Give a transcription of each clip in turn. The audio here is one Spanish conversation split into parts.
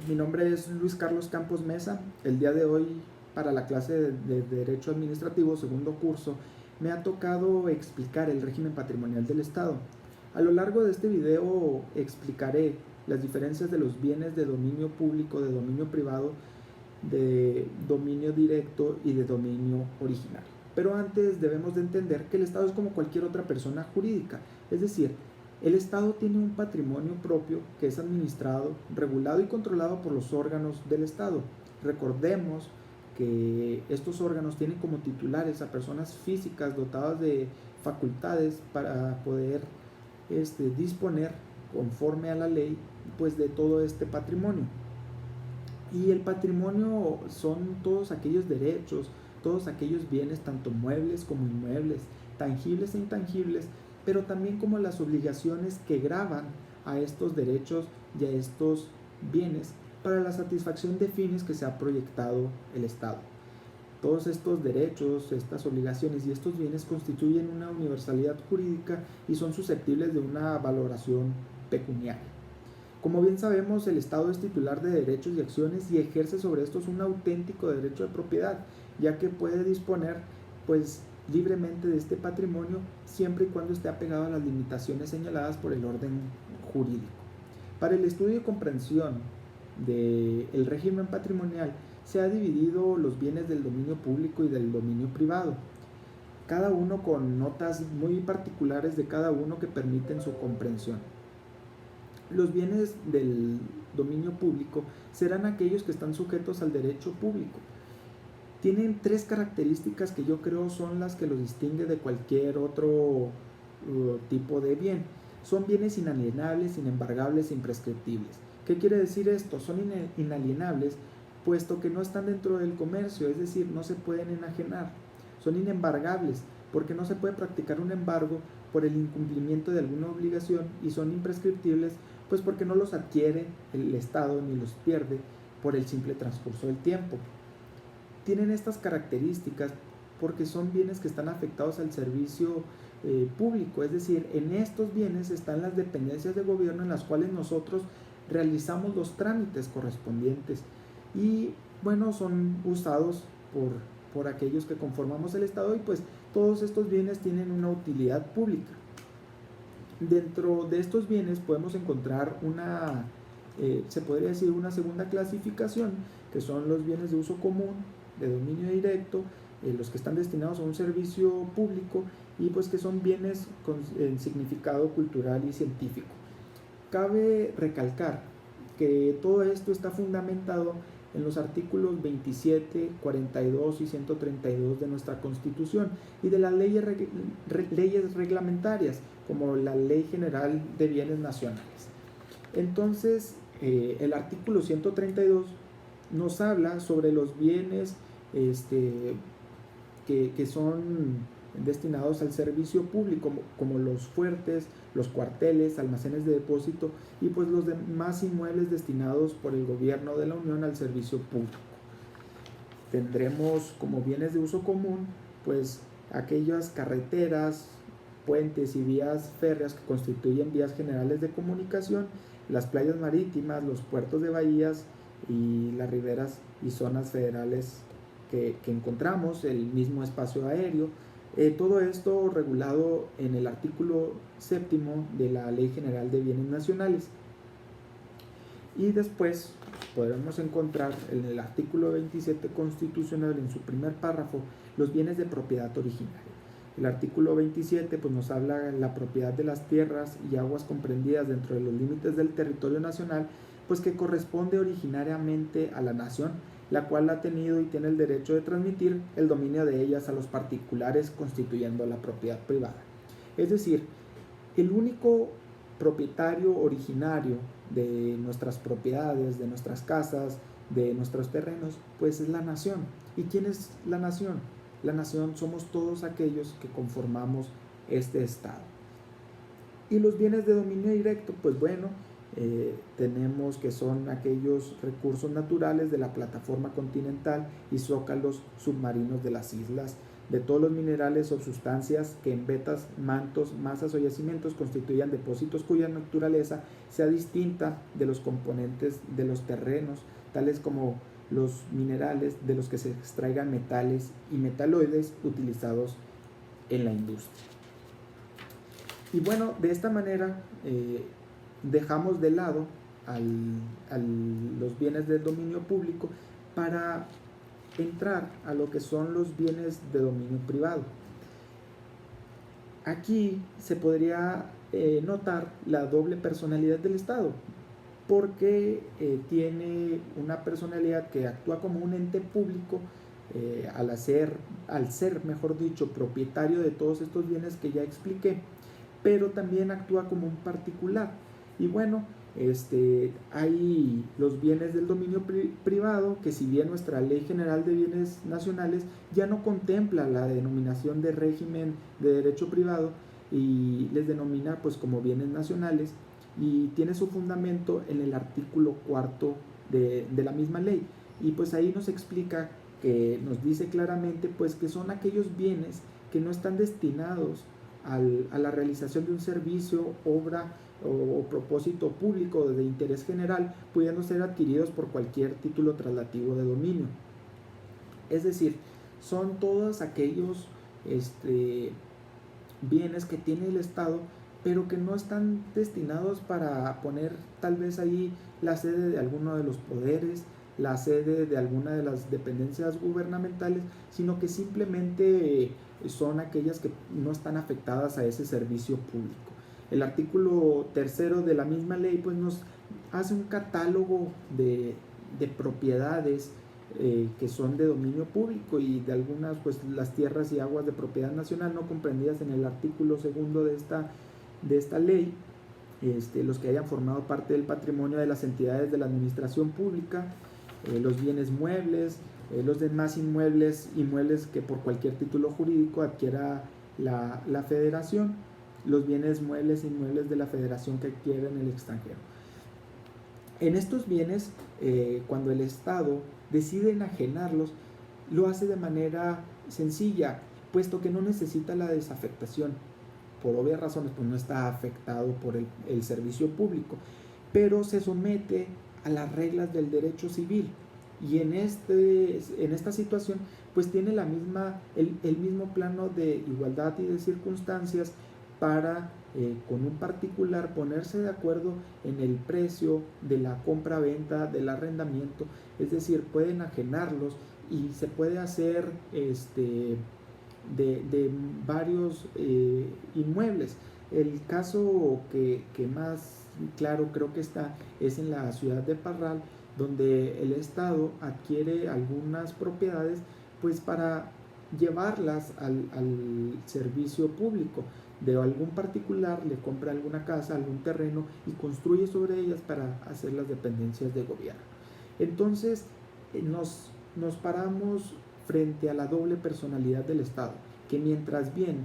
Mi nombre es Luis Carlos Campos Mesa. El día de hoy, para la clase de Derecho Administrativo, segundo curso, me ha tocado explicar el régimen patrimonial del Estado. A lo largo de este video explicaré las diferencias de los bienes de dominio público, de dominio privado, de dominio directo y de dominio originario. Pero antes debemos de entender que el Estado es como cualquier otra persona jurídica, es decir, el Estado tiene un patrimonio propio que es administrado, regulado y controlado por los órganos del Estado. Recordemos que estos órganos tienen como titulares a personas físicas dotadas de facultades para poder disponer conforme a la ley pues de todo este patrimonio. Y el patrimonio son todos aquellos derechos, todos aquellos bienes, tanto muebles como inmuebles, tangibles e intangibles, pero también como las obligaciones que gravan a estos derechos y a estos bienes para la satisfacción de fines que se ha proyectado el Estado. Todos estos derechos, estas obligaciones y estos bienes constituyen una universalidad jurídica y son susceptibles de una valoración pecuniaria. Como bien sabemos, el Estado es titular de derechos y acciones y ejerce sobre estos un auténtico derecho de propiedad, ya que puede disponer pues libremente de este patrimonio siempre y cuando esté apegado a las limitaciones señaladas por el orden jurídico. Para el estudio y comprensión del régimen patrimonial se ha dividido los bienes del dominio público y del dominio privado, cada uno con notas muy particulares de cada uno que permiten su comprensión. Los bienes del dominio público serán aquellos que están sujetos al derecho público. Tienen tres características que yo creo son las que los distingue de cualquier otro tipo de bien. Son bienes inalienables, inembargables e imprescriptibles. ¿Qué quiere decir esto? Son inalienables puesto que no están dentro del comercio, es decir, no se pueden enajenar. Son inembargables porque no se puede practicar un embargo por el incumplimiento de alguna obligación, y son imprescriptibles pues porque no los adquiere el Estado ni los pierde por el simple transcurso del tiempo. Tienen estas características porque son bienes que están afectados al servicio público, es decir, en estos bienes están las dependencias de gobierno en las cuales nosotros realizamos los trámites correspondientes y bueno, son usados por aquellos que conformamos el Estado, y pues todos estos bienes tienen una utilidad pública. Dentro de estos bienes podemos encontrar se podría decir una segunda clasificación, que son los bienes de uso común, de dominio directo, los que están destinados a un servicio público y pues que son bienes con significado cultural y científico. Cabe recalcar que todo esto está fundamentado en los artículos 27, 42 y 132 de nuestra Constitución y de las leyes reglamentarias, como la Ley General de Bienes Nacionales. Entonces, el artículo 132 nos habla sobre los bienes que son destinados al servicio público, como los fuertes, los cuarteles, almacenes de depósito y pues los demás inmuebles destinados por el gobierno de la Unión al servicio público. Tendremos como bienes de uso común pues aquellas carreteras, puentes y vías férreas que constituyen vías generales de comunicación, las playas marítimas, los puertos de bahías y las riberas y zonas federales que encontramos, el mismo espacio aéreo. Todo esto regulado en el artículo 7 de la Ley General de Bienes Nacionales. Y después podremos encontrar en el artículo 27 constitucional, en su primer párrafo, los bienes de propiedad originaria. El artículo 27 pues, nos habla de la propiedad de las tierras y aguas comprendidas dentro de los límites del territorio nacional, pues que corresponde originariamente a la nación, la cual ha tenido y tiene el derecho de transmitir el dominio de ellas a los particulares, constituyendo la propiedad privada. Es decir, el único propietario originario de nuestras propiedades, de nuestras casas, de nuestros terrenos, pues es la nación. ¿Y quién es la nación? La nación somos todos aquellos que conformamos este Estado. Y los bienes de dominio directo, pues bueno, tenemos que son aquellos recursos naturales de la plataforma continental y zócalos submarinos de las islas de todos los minerales o sustancias que en vetas, mantos, masas o yacimientos constituyan depósitos cuya naturaleza sea distinta de los componentes de los terrenos, tales como los minerales de los que se extraigan metales y metaloides utilizados en la industria. Y bueno, de esta manera dejamos de lado los bienes del dominio público para entrar a lo que son los bienes de dominio privado. Aquí se podría notar la doble personalidad del Estado, porque tiene una personalidad que actúa como un ente público al ser, mejor dicho, propietario de todos estos bienes que ya expliqué, pero también actúa como un particular. Y bueno, hay los bienes del dominio privado, que si bien nuestra Ley General de Bienes Nacionales ya no contempla la denominación de régimen de derecho privado y les denomina pues como bienes nacionales, y tiene su fundamento en el artículo 4 de la misma ley, y pues ahí nos explica, que nos dice claramente pues que son aquellos bienes que no están destinados a la realización de un servicio, obra o propósito público de interés general, pudiendo ser adquiridos por cualquier título traslativo de dominio. Es decir, son todos aquellos bienes que tiene el Estado, pero que no están destinados para poner tal vez ahí la sede de alguno de los poderes, la sede de alguna de las dependencias gubernamentales, sino que simplemente son aquellas que no están afectadas a ese servicio público. El artículo 3 de la misma ley pues nos hace un catálogo de propiedades que son de dominio público, y de algunas pues las tierras y aguas de propiedad nacional no comprendidas en el artículo 2 de esta ley, los que hayan formado parte del patrimonio de las entidades de la administración pública, los bienes muebles, los demás inmuebles que por cualquier título jurídico adquiera la federación, los bienes muebles e inmuebles de la federación que adquiera en el extranjero. En estos bienes, cuando el Estado decide enajenarlos, lo hace de manera sencilla, puesto que no necesita la desafectación. Por obvias razones, pues no está afectado por el servicio público, pero se somete a las reglas del derecho civil, y en esta situación pues tiene el mismo plano de igualdad y de circunstancias para con un particular ponerse de acuerdo en el precio de la compra-venta, del arrendamiento. Es decir, pueden enajenarlos y se puede hacer de varios inmuebles. El caso que más claro creo que es en la ciudad de Parral, donde el Estado adquiere algunas propiedades pues para llevarlas al servicio público. De algún particular le compra alguna casa, algún terreno, y construye sobre ellas para hacer las dependencias de gobierno. Entonces nos paramos frente a la doble personalidad del Estado, que mientras bien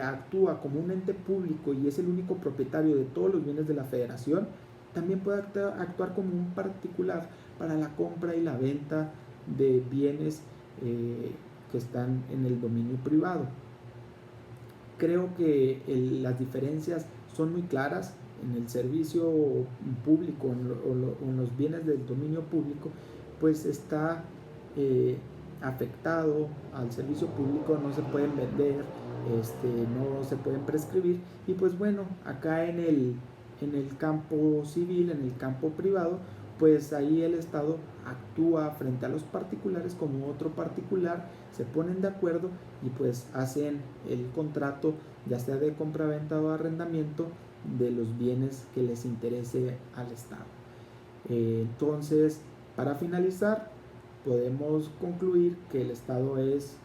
actúa como un ente público y es el único propietario de todos los bienes de la federación, también puede actuar como un particular para la compra y la venta de bienes que están en el dominio privado. Creo que las diferencias son muy claras. En el servicio público o en los bienes del dominio público, pues está afectado al servicio público, no se pueden vender, no se pueden prescribir, y pues bueno, acá en el campo civil, en el campo privado, pues ahí el Estado actúa frente a los particulares como otro particular, se ponen de acuerdo y pues hacen el contrato, ya sea de compra-venta o arrendamiento, de los bienes que les interese al Estado. Entonces, para finalizar, podemos concluir que el Estado es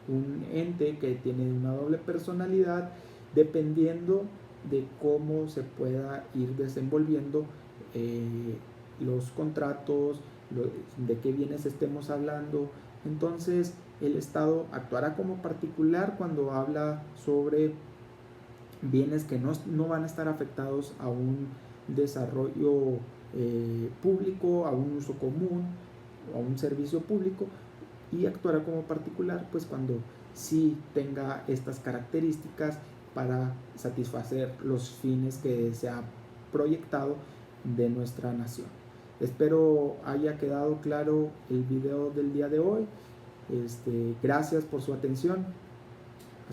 un ente que tiene una doble personalidad, dependiendo de cómo se pueda ir desenvolviendo los contratos, de qué bienes estemos hablando. Entonces el Estado actuará como particular cuando habla sobre bienes que no van a estar afectados a un desarrollo público, a un uso común o a un servicio público, y actuará como particular pues cuando sí tenga estas características para satisfacer los fines que se ha proyectado de nuestra nación. Espero haya quedado claro el video del día de hoy. Gracias por su atención.